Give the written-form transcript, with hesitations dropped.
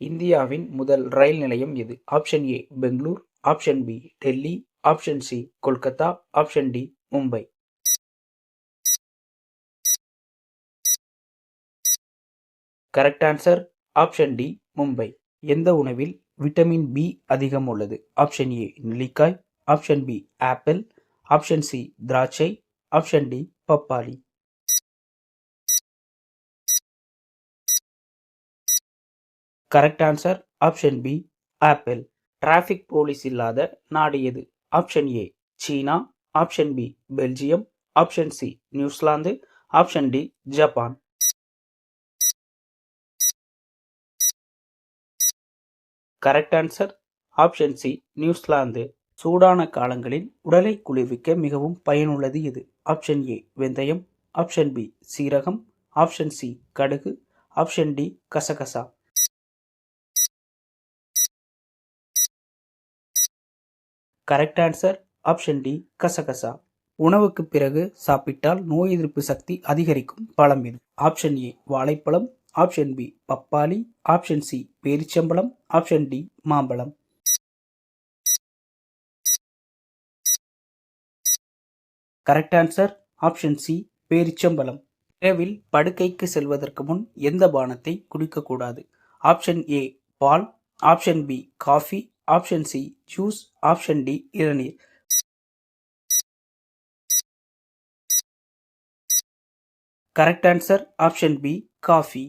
இந்தியாவின் முதல் ரயில் நிலையம் எது? Option A Bangalore, option B Delhi, option C Kolkata, option D Mumbai. Correct answer option D Mumbai. எந்த உணவில் விட்டமின் பி அதிகம் உள்ளது? ஆப்ஷன் ஏ நெல்லிக்காய், option B apple, option C திராட்சை, ஆப்ஷன் டி பப்பாளி. Correct answer option B apple. Traffic police இல்லாத நாடு எது? ஆப்ஷன் ஏ சீனா, option B Belgium, option C New Zealand, option D Japan. Correct answer option C New Zealand. சூடான காலங்களில் உடலை குளிர்விக்க மிகவும் பயனுள்ளது எது? ஆப்ஷன் ஏ வெந்தயம், ஆப்ஷன் பி சீரகம், ஆப்ஷன் சி கடுகு, ஆப்ஷன் டி கசகசா. கரெக்ட் ஆன்சர் ஆப்ஷன் டி கசகசா. உணவுக்கு பிறகு சாப்பிட்டால் நோய் எதிர்ப்பு சக்தி அதிகரிக்கும் பழம் எது? ஆப்ஷன் ஏ வாழைப்பழம், ஆப்ஷன் பி பப்பாளி, ஆப்ஷன் சி பேரிச்சம்பழம், ஆப்ஷன் டி மாம்பழம். கரெக்ட் ஆன்சர் ஆப்ஷன் சி பேரிச்சம்பழம். இரவில் படுக்கைக்கு செல்வதற்கு முன் எந்த பானத்தை குடிக்கக்கூடாது? ஆப்ஷன் ஏ பால், option B coffee, option C juice, option D இளநீர். Correct answer option B coffee.